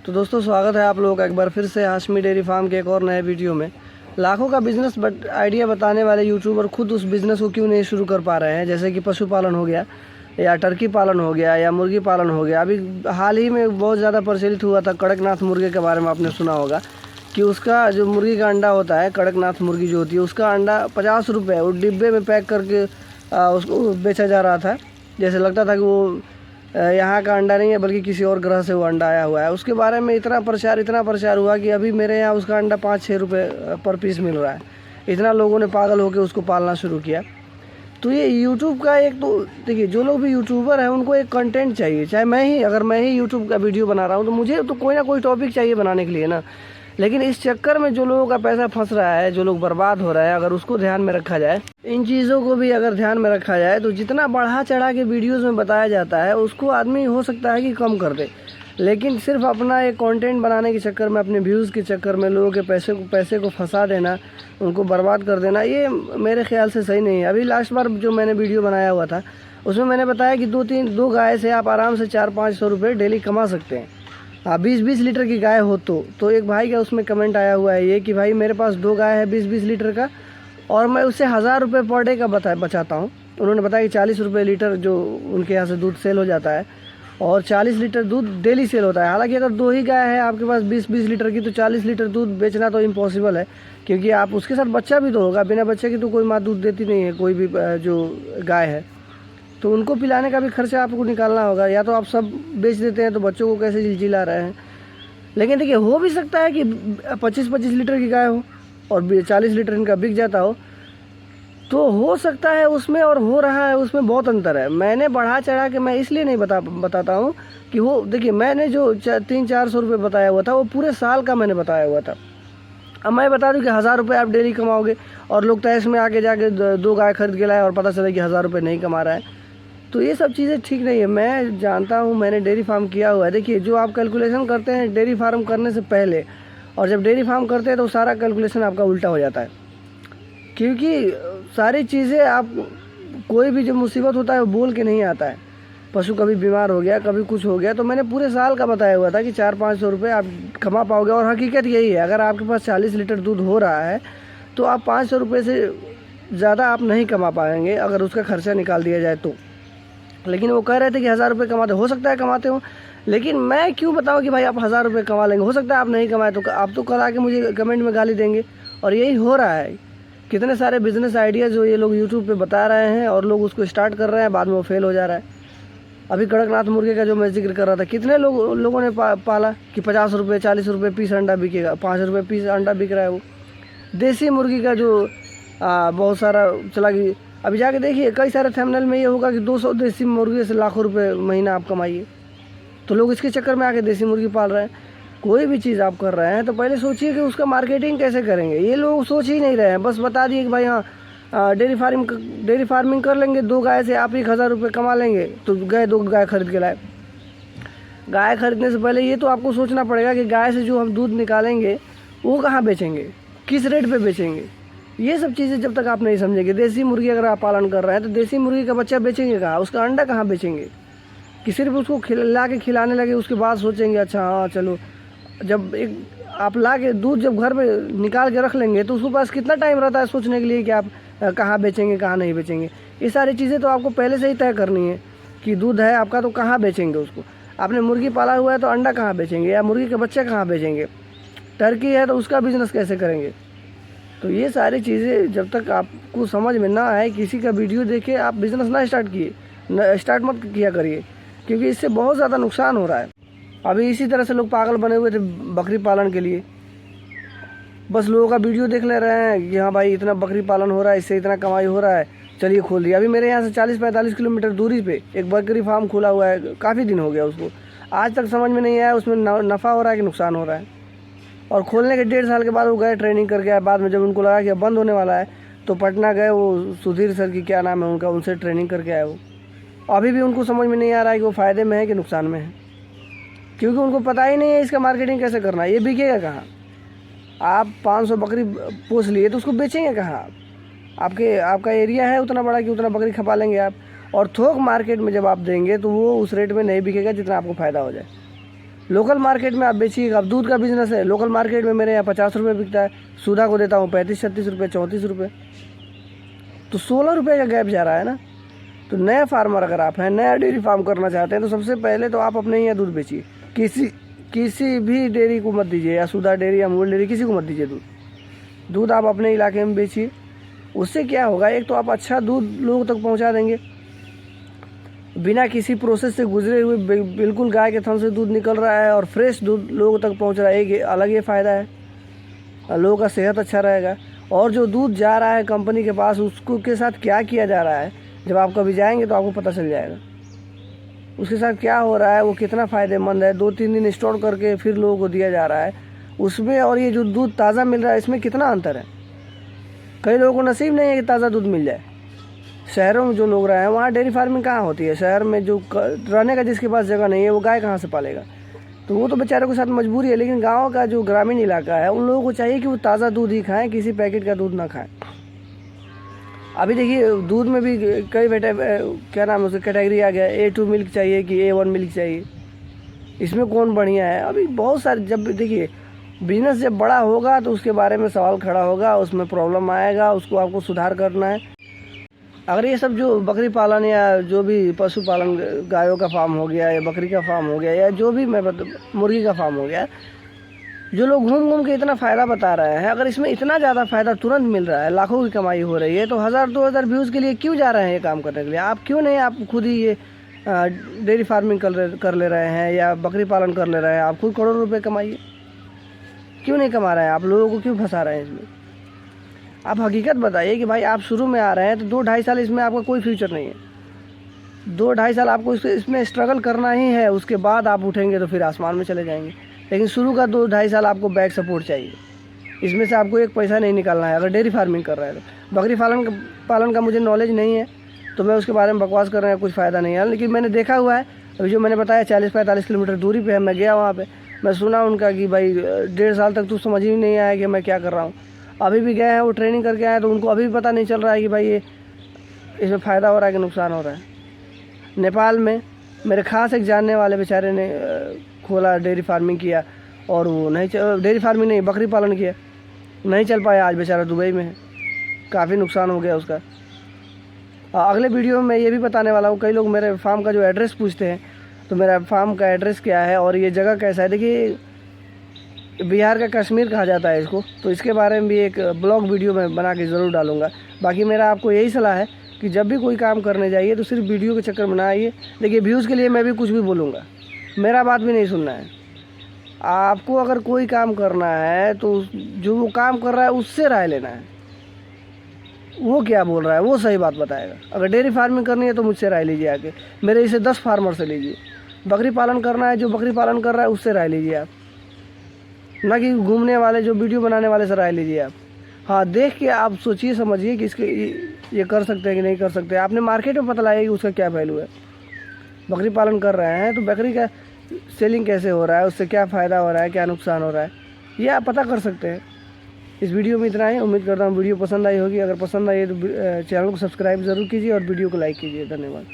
तो दोस्तों स्वागत है आप लोगों का एक बार फिर से हाशमी डेयरी फार्म के एक और नए वीडियो में। लाखों का बिज़नेस आइडिया बताने वाले यूट्यूबर खुद उस बिज़नेस को क्यों नहीं शुरू कर पा रहे हैं, जैसे कि पशुपालन हो गया या टर्की पालन हो गया या मुर्गी पालन हो गया। अभी हाल ही में बहुत ज़्यादा प्रचलित हुआ था कड़कनाथ मुर्गे के बारे में, आपने सुना होगा कि उसका जो मुर्गी का अंडा होता है, कड़कनाथ मुर्गी जो होती है, उसका अंडा 50 रुपये वो डिब्बे में पैक करके उसको बेचा जा रहा था। जैसे लगता था कि वो यहाँ का अंडा नहीं है बल्कि किसी और ग्रह से वो अंडा आया हुआ है। उसके बारे में इतना प्रचार हुआ कि अभी मेरे यहाँ उसका अंडा 5-6 रुपये पर पीस मिल रहा है। इतना लोगों ने पागल होकर उसको पालना शुरू किया। तो ये यूट्यूब का एक, तो देखिए जो लोग भी यूट्यूबर हैं उनको एक कंटेंट चाहिए। चाहे अगर मैं ही यूट्यूब का वीडियो बना रहा हूँ तो मुझे तो कोई ना कोई टॉपिक चाहिए बनाने के लिए ना। लेकिन इस चक्कर में जो लोगों का पैसा फंस रहा है, जो लोग बर्बाद हो रहे हैं, अगर उसको ध्यान में रखा जाए, इन चीज़ों को भी अगर ध्यान में रखा जाए तो जितना बढ़ा चढ़ा के वीडियोज़ में बताया जाता है उसको आदमी हो सकता है कि कम कर दे। लेकिन सिर्फ अपना एक कंटेंट बनाने के चक्कर में, अपने व्यूज़ के चक्कर में लोगों के पैसे को फंसा देना, उनको बर्बाद कर देना, ये मेरे ख्याल से सही नहीं है। अभी लास्ट बार जो मैंने वीडियो बनाया हुआ था उसमें मैंने बताया कि दो गाय से आप आराम से 400-500 रुपये डेली कमा सकते हैं। हाँ, 20-20 लीटर की गाय हो तो एक भाई का उसमें कमेंट आया हुआ है ये कि भाई मेरे पास 2 गाय है 20-20 लीटर का और मैं उससे 1000 रुपये पर डे का बचाता हूँ। उन्होंने बताया कि 40 रुपये लीटर जो उनके यहाँ से दूध सेल हो जाता है और 40 लीटर दूध डेली सेल होता है। हालांकि अगर 2 ही गाय है आपके पास 20-20 लीटर की, तो 40 लीटर दूध बेचना तो इम्पॉसिबल है, क्योंकि आप उसके साथ बच्चा भी तो होगा। बिना बच्चे की तो कोई माँ दूध देती नहीं है, कोई भी जो गाय है। तो उनको पिलाने का भी खर्चा आपको निकालना होगा। या तो आप सब बेच देते हैं तो बच्चों को कैसे जिला रहे हैं। लेकिन देखिए, हो भी सकता है कि 25-25 लीटर की गाय हो और 40 लीटर इनका बिक जाता हो, तो हो सकता है उसमें और हो रहा है उसमें बहुत अंतर है। मैंने बढ़ा चढ़ा के मैं इसलिए नहीं बताता हूँ कि वो, देखिए मैंने जो 300-400 रुपये बताया हुआ था वो पूरे साल का मैंने बताया हुआ था। अब मैं बता दूं कि 1000 रुपये आप डेली कमाओगे और लोग तैश में आके जाके 2 गाय खरीद के लाए और पता चला कि 1000 रुपये नहीं कमा रहा है। तो ये सब चीज़ें ठीक नहीं है। मैं जानता हूँ, मैंने डेयरी फार्म किया हुआ है। देखिए, जो आप कैलकुलेशन करते हैं डेयरी फार्म करने से पहले और जब डेयरी फार्म करते हैं तो सारा कैलकुलेशन आपका उल्टा हो जाता है, क्योंकि सारी चीज़ें आप, कोई भी जो मुसीबत होता है वो बोल के नहीं आता है। पशु कभी बीमार हो गया, कभी कुछ हो गया, तो मैंने पूरे साल का बताया हुआ था कि 400-500 रुपये आप कमा पाओगे। और हकीकत यही है, अगर आपके पास 40 लीटर दूध हो रहा है तो आप 500 रुपये से ज़्यादा आप नहीं कमा पाएंगे अगर उसका खर्चा निकाल दिया जाए तो। लेकिन वो कह रहे थे कि 1000 रुपये कमाते, हो सकता है कमाते हो, लेकिन मैं क्यों बताऊं कि भाई आप 1000 रुपये कमा लेंगे। हो सकता है आप नहीं कमाए, तो आप तो कल आके मुझे कमेंट में गाली देंगे। और यही हो रहा है। कितने सारे बिजनेस आइडिया जो ये लोग यूट्यूब पे बता रहे हैं और लोग उसको स्टार्ट कर रहे हैं, बाद में वो फेल हो जा रहा है। अभी कड़कनाथ मुर्गे का जो मैं जिक्र कर रहा था, कितने लोगों ने पाला कि 50 रुपये 40 रुपये पीस अंडा बिकेगा, 5 रुपये पीस अंडा बिक रहा है। वो देसी मुर्गी का जो बहुत सारा चला कि अभी जाके देखिए कई सारे थंबनेल में ये होगा कि 200 देसी मुर्गी से लाखों रुपए महीना आप कमाइए। तो लोग इसके चक्कर में आके देसी मुर्गी पाल रहे हैं। कोई भी चीज़ आप कर रहे हैं तो पहले सोचिए कि उसका मार्केटिंग कैसे करेंगे। ये लोग सोच ही नहीं रहे हैं, बस बता दिए कि भाई हाँ डेयरी फार्मिंग कर लेंगे, 2 गाय से आप 1000 रुपये कमा लेंगे, तो गए 2 गाय खरीद के लाए। गाय खरीदने से पहले ये तो आपको सोचना पड़ेगा कि गाय से जो हम दूध निकालेंगे वो कहाँ बेचेंगे, किस रेट पे बेचेंगे। ये सब चीज़ें जब तक आप नहीं समझेंगे, देसी मुर्गी अगर आप पालन कर रहे हैं तो देसी मुर्गी का बच्चा बेचेंगे कहाँ, उसका अंडा कहाँ बेचेंगे। कि सिर्फ उसको ला के खिलाने लगे, उसके बाद सोचेंगे अच्छा हाँ चलो। जब एक आप ला के दूध जब घर में निकाल के रख लेंगे तो उसके पास कितना टाइम रहता है सोचने के लिए कि आप कहाँ बेचेंगे कहाँ नहीं बेचेंगे। ये सारी चीज़ें तो आपको पहले से ही तय करनी है कि दूध है आपका तो कहाँ बेचेंगे उसको। आपने मुर्गी पाला हुआ है तो अंडा कहाँ बेचेंगे, या मुर्गी के बच्चे कहाँ बेचेंगे। टर्की है तो उसका बिजनेस कैसे करेंगे। तो ये सारी चीज़ें जब तक आपको समझ में ना आए, किसी का वीडियो देखे आप बिज़नेस ना स्टार्ट मत किया करिए, क्योंकि इससे बहुत ज़्यादा नुकसान हो रहा है। अभी इसी तरह से लोग पागल बने हुए थे बकरी पालन के लिए। बस लोगों का वीडियो देख ले रहे हैं कि हाँ भाई इतना बकरी पालन हो रहा है, इससे इतना कमाई हो रहा है, चलिए खोल दिया। अभी मेरे यहाँ से 40-45 किलोमीटर दूरी पे एक बकरी फार्म खुला हुआ है, काफ़ी दिन हो गया उसको। आज तक समझ में नहीं आया उसमें नफ़ा हो रहा है कि नुकसान हो रहा है। और खोलने के 1.5 साल के बाद वो गए ट्रेनिंग करके आए। बाद में जब उनको लगा कि अब बंद होने वाला है तो पटना गए, वो सुधीर सर की क्या नाम है उनका, उनसे ट्रेनिंग करके आए वो। अभी भी उनको समझ में नहीं आ रहा है कि वो फ़ायदे में है कि नुकसान में है, क्योंकि उनको पता ही नहीं है इसका मार्केटिंग कैसे करना है। ये बिकेगा कहाँ। आप 500 बकरी पोस लिए तो उसको बेचेंगे कहाँ। आपका एरिया है उतना बड़ा कि उतना बकरी खपा लेंगे आप, और थोक मार्केट में जब आप देंगे तो वो उस रेट में नहीं बिकेगा जितना आपको फ़ायदा हो जाए। लोकल मार्केट में आप बेचिए। अब दूध का बिजनेस है, लोकल मार्केट में मेरे यहाँ 50 रुपये बिकता है, सुधा को देता हूँ 35-36 रुपये, 34 रुपये, तो 16 रुपये का गैप जा रहा है ना। तो नए फार्मर अगर आप हैं, नया डेयरी फार्म करना चाहते हैं, तो सबसे पहले तो आप अपने यहाँ दूध बेचिए। किसी भी डेयरी को मत दीजिए, या सुधा डेयरी, अमूल डेयरी, किसी को मत दीजिए दूध आप अपने इलाके में बेचिए। उससे क्या होगा, एक तो आप अच्छा दूध लोगों तक पहुंचा देंगे, बिना किसी प्रोसेस से गुजरे हुए बिल्कुल गाय के थन से दूध निकल रहा है और फ्रेश दूध लोगों तक पहुंच रहा है, एक अलग ये फ़ायदा है। लोगों का सेहत अच्छा रहेगा। और जो दूध जा रहा है कंपनी के पास, उसको के साथ क्या किया जा रहा है, जब आप कभी जाएंगे तो आपको पता चल जाएगा उसके साथ क्या हो रहा है, वो कितना फ़ायदेमंद है। 2-3 दिन स्टोर करके फिर लोगों को दिया जा रहा है उसमें, और ये जो दूध ताज़ा मिल रहा है इसमें कितना अंतर है। कई लोगों को नसीब नहीं है कि ताज़ा दूध मिल जाए। शहरों में जो लोग रहे हैं वहाँ डेयरी फार्मिंग कहाँ होती है, शहर में जो रहने का जिसके पास जगह नहीं है वो गाय कहाँ से पालेगा, तो वो तो बेचारों के साथ मजबूरी है। लेकिन गाँव का जो ग्रामीण इलाका है उन लोगों को चाहिए कि वो ताज़ा दूध ही खाएं, किसी पैकेट का दूध ना खाएं। अभी देखिए दूध में भी कई क्या नाम है उसका कैटेगरी आ गया, A2 मिल्क चाहिए कि A1 मिल्क चाहिए, इसमें कौन बढ़िया है। अभी बहुत सारे, जब देखिए बिजनेस जब बड़ा होगा तो उसके बारे में सवाल खड़ा होगा, उसमें प्रॉब्लम आएगा, उसको आपको सुधार करना है। अगर ये सब जो बकरी पालन या जो भी पशुपालन, गायों का फार्म हो गया या बकरी का फार्म हो गया या जो भी मुर्गी का फार्म हो गया, जो लोग घूम घूम के इतना फ़ायदा बता रहे हैं, अगर इसमें इतना ज़्यादा फ़ायदा तुरंत मिल रहा है, लाखों की कमाई हो रही है, तो 1000-2000 व्यूज़ के लिए क्यों जा रहे हैं ये काम करने के लिए? आप क्यों नहीं, आप खुद ही ये डेयरी फार्मिंग कर ले रहे हैं या बकरी पालन कर ले रहे हैं, आप खुद करोड़ों रुपये कमाइए। क्यों नहीं कमा रहे हैं? आप लोगों को क्यों फंसा रहे हैं इसमें? आप हकीकत बताइए कि भाई आप शुरू में आ रहे हैं तो 2-2.5 साल इसमें आपका कोई फ्यूचर नहीं है। 2-2.5 साल आपको इसमें स्ट्रगल करना ही है, उसके बाद आप उठेंगे तो फिर आसमान में चले जाएंगे। लेकिन शुरू का 2-2.5 साल आपको बैक सपोर्ट चाहिए, इसमें से आपको एक पैसा नहीं निकालना है। अगर डेयरी फार्मिंग कर रहे हैं तो, बकरी पालन का मुझे नॉलेज नहीं है तो मैं उसके बारे में बकवास कर रहे हैं, कुछ फ़ायदा नहीं है। लेकिन मैंने देखा हुआ है, अभी जो मैंने बताया 40-45 किलोमीटर दूरी पे है, मैं गया वहाँ पे, मैं सुना उनका कि भाई 1.5 साल तक तो समझ ही नहीं आया कि मैं क्या कर रहा हूँ। अभी भी गए हैं, वो ट्रेनिंग करके आए तो उनको अभी भी पता नहीं चल रहा है कि भाई ये इसमें फ़ायदा हो रहा है कि नुकसान हो रहा है। नेपाल में मेरे खास एक जानने वाले बेचारे ने खोला, डेयरी फार्मिंग किया, और वो नहीं डेयरी फार्मिंग नहीं, बकरी पालन किया, नहीं चल पाया, आज बेचारा दुबई में है, काफ़ी नुकसान हो गया उसका। अगले वीडियो में मैं ये भी बताने वाला हूँ, कई लोग मेरे फार्म का जो एड्रेस पूछते हैं, तो मेरा फार्म का एड्रेस क्या है और ये जगह कैसा है। देखिए बिहार का कश्मीर कहा जाता है इसको, तो इसके बारे में भी एक ब्लॉग वीडियो मैं बना के ज़रूर डालूँगा। बाकी मेरा आपको यही सलाह है कि जब भी कोई काम करने जाइए तो सिर्फ वीडियो के चक्कर में ना आइए। देखिए व्यूज़ के लिए मैं भी कुछ भी बोलूँगा, मेरा बात भी नहीं सुनना है। आपको अगर कोई काम करना है तो जो वो काम कर रहा है उससे राय लेना है, वो क्या बोल रहा है वो सही बात बताएगा। अगर डेयरी फार्मिंग करनी है तो मुझसे राय लीजिए, आके मेरे इसे 10 फार्मर से लीजिए। बकरी पालन करना है, जो बकरी पालन कर रहा है उससे राय लीजिए आप, ना कि घूमने वाले जो वीडियो बनाने वाले से राय लीजिए आप। हाँ, देख के आप सोचिए समझिए कि इसके ये कर सकते हैं कि नहीं कर सकते। आपने मार्केट में पता लगाया कि उसका क्या वैल्यू है। बकरी पालन कर रहे हैं तो बकरी का सेलिंग कैसे हो रहा है, उससे क्या फ़ायदा हो रहा है, क्या नुकसान हो रहा है, ये आप पता कर सकते हैं। इस वीडियो में इतना ही। उम्मीद करता हूँ वीडियो पसंद आई होगी। अगर पसंद आई तो चैनल को सब्सक्राइब ज़रूर कीजिए और वीडियो को लाइक कीजिए। धन्यवाद।